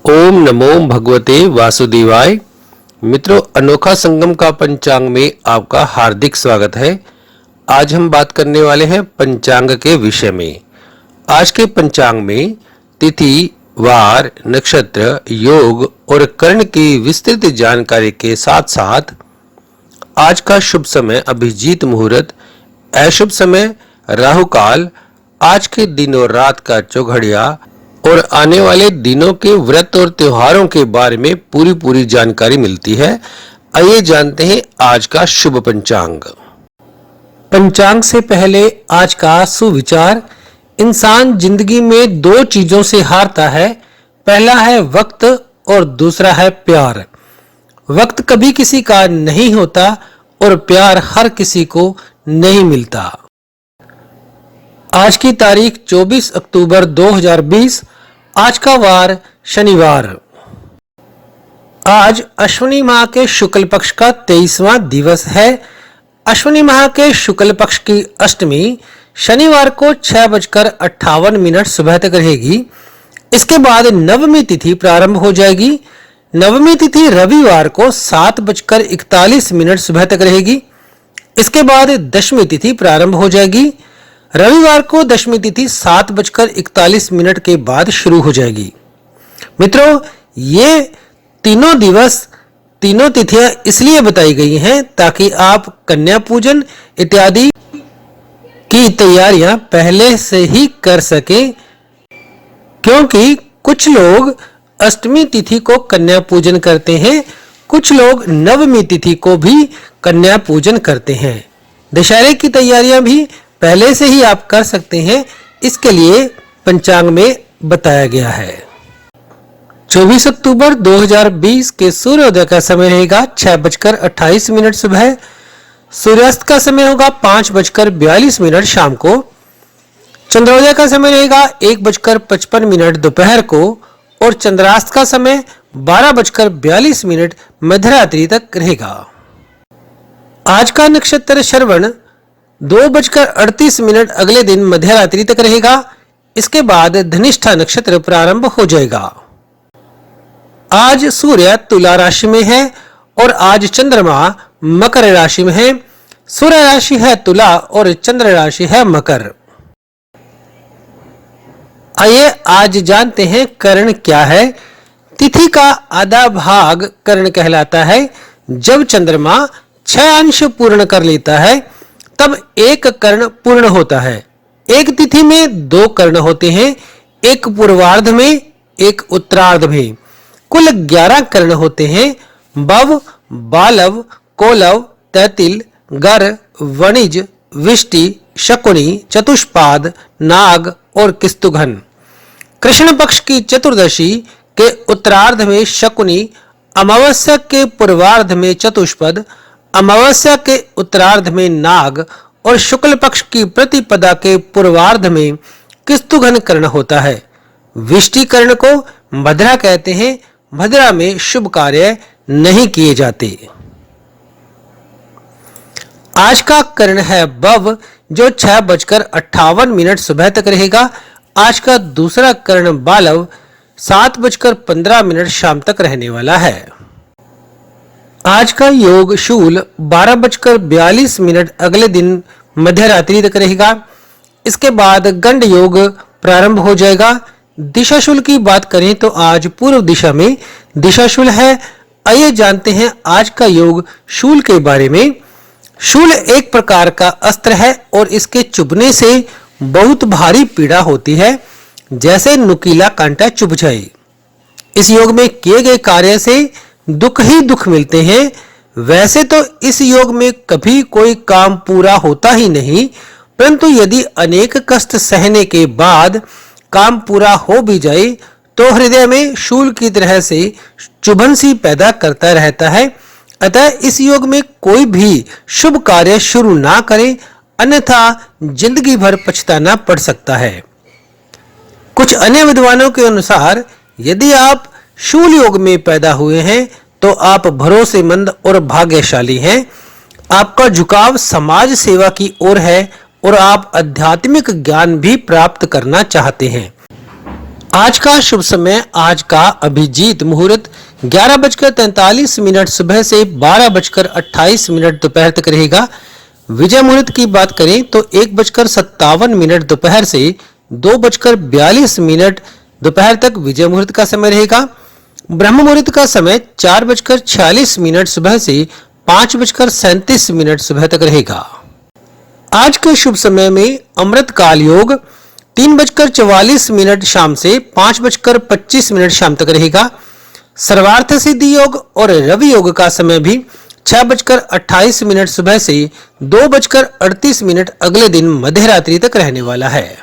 ओम नमो भगवते वासुदेवाय। मित्रों, अनोखा संगम का पंचांग में आपका हार्दिक स्वागत है। आज हम बात करने वाले हैं पंचांग के विषय में। आज के पंचांग में तिथि, वार, नक्षत्र, योग और कर्ण की विस्तृत जानकारी के साथ साथ आज का शुभ समय अभिजीत मुहूर्त, अशुभ समय राहु काल, आज के दिन और रात का चौघड़िया और आने वाले दिनों के व्रत और त्योहारों के बारे में पूरी जानकारी मिलती है। आइए जानते हैं आज का शुभ पंचांग। पंचांग से पहले आज का सुविचार। इंसान जिंदगी में दो चीजों से हारता है, पहला है वक्त और दूसरा है प्यार। वक्त कभी किसी का नहीं होता और प्यार हर किसी को नहीं मिलता। आज की तारीख 24 अक्टूबर 2020। आज का वार शनिवार। आज अश्विनी माह के शुक्ल पक्ष का 23वां दिवस है। अश्विनी माह के शुक्ल पक्ष की अष्टमी शनिवार को 6:58 सुबह तक रहेगी। इसके बाद नवमी तिथि प्रारंभ हो जाएगी। नवमी तिथि रविवार को 7:41 सुबह तक रहेगी। इसके बाद दशमी तिथि प्रारंभ हो जाएगी। रविवार को दशमी तिथि 7:41 के बाद शुरू हो जाएगी। मित्रों, ये तीनों तिथियां इसलिए बताई गई हैं ताकि आप कन्या पूजन इत्यादि की तैयारियां पहले से ही कर सकें, क्योंकि कुछ लोग अष्टमी तिथि को कन्या पूजन करते हैं, कुछ लोग नवमी तिथि को भी कन्या पूजन करते हैं। दशहरे की तैयारियां भी पहले से ही आप कर सकते हैं, इसके लिए पंचांग में बताया गया है। 24 अक्टूबर 2020 के सूर्योदय का समय रहेगा 6:28 सुबह। सूर्यास्त का समय होगा 5:42 शाम को। चंद्रोदय का समय रहेगा 1:55 दोपहर को और चंद्रास्त का समय 12:42 मध्यरात्रि तक रहेगा। आज का नक्षत्र श्रवण 2:38 अगले दिन मध्यरात्रि तक रहेगा। इसके बाद धनिष्ठा नक्षत्र प्रारंभ हो जाएगा। आज सूर्य तुला राशि में है और आज चंद्रमा मकर राशि में है। सूर्य राशि है तुला और चंद्र राशि है मकर। आइए आज जानते हैं कर्ण क्या है। तिथि का आधा भाग कर्ण कहलाता है। जब चंद्रमा 6 अंश पूर्ण कर लेता है तब एक कर्ण पूर्ण होता है। एक तिथि में 2 कर्ण होते हैं, एक पूर्वार्ध में एक उत्तरार्ध में। कुल 11 कर्ण होते हैं। बव, बालव, कोलव, तैतिल, गर, वणिज, विष्टि, शकुनी, चतुष्पाद, नाग और किस्तुघन। कृष्ण पक्ष की चतुर्दशी के उत्तरार्ध में शकुनी, अमावस्या के पूर्वार्ध में चतुष्पद, अमावस्या के उत्तरार्ध में नाग और शुक्ल पक्ष की प्रतिपदा के पूर्वार्ध में किस्तुघन कर्ण होता है। विष्टि कर्ण को भद्रा कहते हैं। भद्रा में शुभ कार्य नहीं किए जाते। आज का कर्ण है बव, जो 6:58 सुबह तक रहेगा। आज का दूसरा कर्ण बालव 7:15 शाम तक रहने वाला है। आज का योग शूल 12:42 अगले दिन मध्यरात्रि तक रहेगा। इसके बाद गंड योग प्रारंभ हो जाएगा। दिशा शूल की बात करें तो आज पूर्व दिशा में दिशा शूल है। आइए जानते हैं आज का योग शूल के बारे में। शूल एक प्रकार का अस्त्र है और इसके चुभने से बहुत भारी पीड़ा होती है, जैसे नुकीला कांटा चुभ जाए। इस योग में किए गए कार्य से दुख ही दुख मिलते हैं। वैसे तो इस योग में कभी कोई काम पूरा होता ही नहीं, परंतु यदि अनेक कष्ट सहने के बाद काम पूरा हो भी जाए तो हृदय में शूल की तरह से चुभन सी पैदा करता रहता है। अतः इस योग में कोई भी शुभ कार्य शुरू ना करें, अन्यथा जिंदगी भर पछताना पड़ सकता है। कुछ अन्य विद्वानों के अनुसार यदि आप शूल योग में पैदा हुए हैं तो आप भरोसेमंद और भाग्यशाली हैं। आपका झुकाव समाज सेवा की ओर है और आप आध्यात्मिक ज्ञान भी प्राप्त करना चाहते हैं। आज का शुभ समय, आज का अभिजीत मुहूर्त 11:43 सुबह से 12:28 दोपहर तक रहेगा। विजय मुहूर्त की बात करें तो 1:57 दोपहर से 2:42 दोपहर तक विजय मुहूर्त का समय रहेगा। ब्रह्म मुहूर्त का समय 4:46 सुबह से 5:37 सुबह तक रहेगा। आज के शुभ समय में अमृत काल योग 3:44 शाम से 5:25 शाम तक रहेगा। सर्वार्थ सिद्धि योग और रवि योग का समय भी 6:28 सुबह से 2:38 अगले दिन मध्य रात्रि तक रहने वाला है।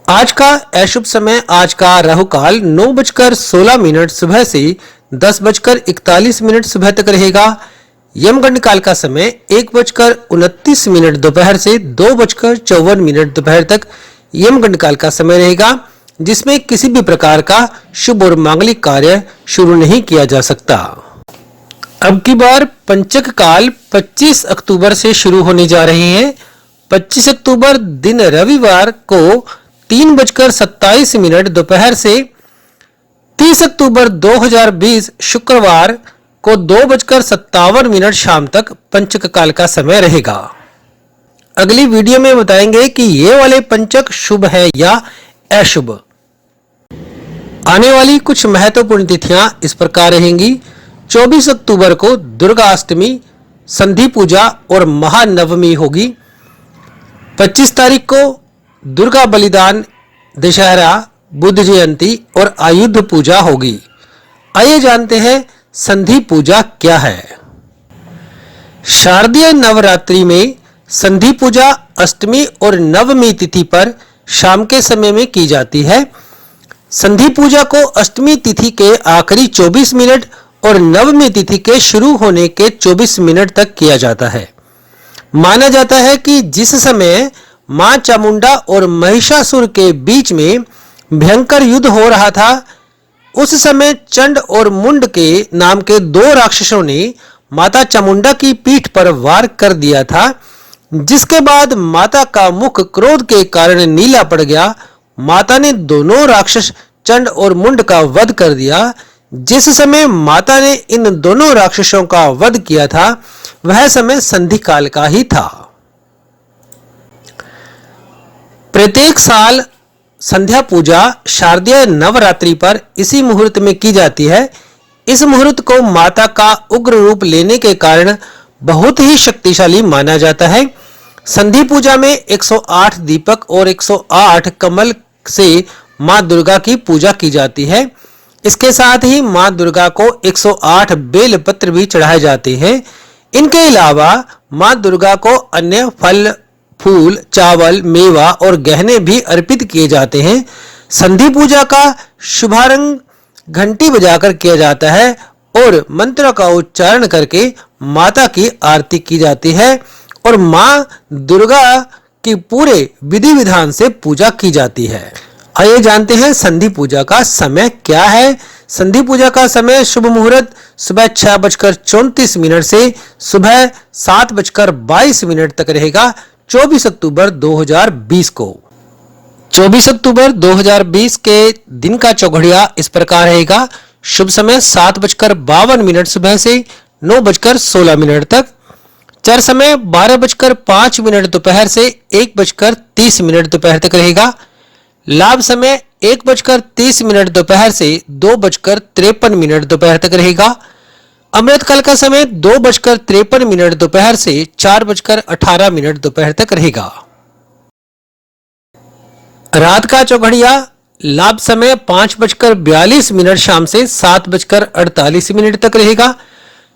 आज का अशुभ समय, आज का राहु काल 9:16 सुबह से 10:41 सुबह तक रहेगा। यमगंड काल का समय 1:29 दोपहर से 2:54 दोपहर तक यमगंड काल का समय रहेगा, जिसमें किसी भी प्रकार का शुभ और मांगलिक कार्य शुरू नहीं किया जा सकता। अब की बार पंचक काल 25 अक्टूबर से शुरू होने जा रहे हैं। 25 अक्टूबर दिन रविवार को 3:27 दोपहर से 30 अक्टूबर 2020 शुक्रवार को 2:57 शाम तक पंचक काल का समय रहेगा। अगली वीडियो में बताएंगे कि ये वाले पंचक शुभ है या अशुभ। आने वाली कुछ महत्वपूर्ण तिथियां इस प्रकार रहेंगी। 24 अक्टूबर को दुर्गा अष्टमी, संधि पूजा और महानवमी होगी। 25 तारीख को दुर्गा बलिदान, दशहरा, बुद्ध जयंती और आयुध पूजा होगी। आइए जानते हैं संधि पूजा क्या है। शारदीय नवरात्रि में संधि पूजा अष्टमी और नवमी तिथि पर शाम के समय में की जाती है। संधि पूजा को अष्टमी तिथि के आखिरी 24 मिनट और नवमी तिथि के शुरू होने के 24 मिनट तक किया जाता है। माना जाता है कि जिस समय मां चामुंडा और महिषासुर के बीच में भयंकर युद्ध हो रहा था, उस समय चंड और मुंड के नाम के 2 राक्षसों ने माता चामुंडा की पीठ पर वार कर दिया था, जिसके बाद माता का मुख क्रोध के कारण नीला पड़ गया। माता ने दोनों राक्षस चंड और मुंड का वध कर दिया। जिस समय माता ने इन दोनों राक्षसों का वध किया था, वह समय संधि काल का ही था। प्रत्येक साल संध्या पूजा शारदीय नवरात्रि पर इसी मुहूर्त में की जाती है। इस मुहूर्त को माता का उग्र रूप लेने के कारण बहुत ही शक्तिशाली माना जाता है। संधि पूजा में 108 दीपक और 108 कमल से मां दुर्गा की पूजा की जाती है। इसके साथ ही मां दुर्गा को 108 बेल पत्र भी चढ़ाए जाते हैं। इनके अलावा मां दुर्गा को अन्य फल, फूल, चावल, मेवा और गहने भी अर्पित किए जाते हैं। संधि पूजा का शुभारंभ घंटी बजाकर किया जाता है और मंत्र का उच्चारण करके माता की आरती की जाती है और मां दुर्गा की पूरे विधि विधान से पूजा की जाती है। आइए जानते हैं संधि पूजा का समय क्या है। संधि पूजा का समय शुभ मुहूर्त सुबह 6:34 से सुबह 7:22 तक रहेगा। 24 अक्टूबर 2020 को 24 अक्टूबर 2020 के दिन का चौघड़िया इस प्रकार रहेगा। शुभ समय 7:52 सुबह से 9:16 तक। चर समय 12:05 दोपहर से 1:30 दोपहर तक रहेगा। लाभ समय 1:30 दोपहर से 2:53 दोपहर तक रहेगा। अमृत काल का समय 2:53 दोपहर से 4:18 दोपहर तक रहेगा। रात का चौघड़िया लाभ समय 5:42 शाम से 7:48 तक रहेगा।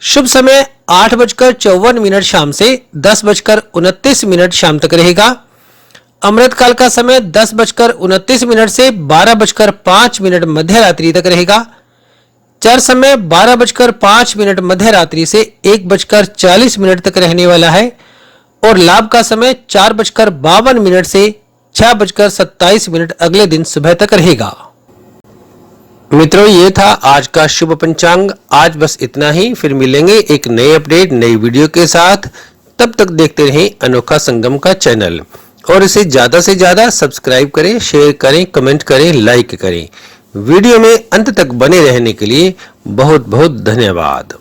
शुभ समय 8:54 शाम से 10:29 शाम तक रहेगा। अमृत काल का समय 10:29 से 12:05 मध्य रात्रि तक रहेगा। चर समय 12:05 मध्य रात्रि से 1:40 तक रहने वाला है और लाभ का समय 4:52 से 6:27 अगले दिन सुबह तक रहेगा। मित्रों, ये था आज का शुभ पंचांग। आज बस इतना ही, फिर मिलेंगे एक नए अपडेट नई वीडियो के साथ। तब तक देखते रहें अनोखा संगम का चैनल और इसे ज्यादा से ज्यादा सब्सक्राइब करें, शेयर करें, कमेंट करें, लाइक करें। वीडियो में अंत तक बने रहने के लिए बहुत बहुत धन्यवाद।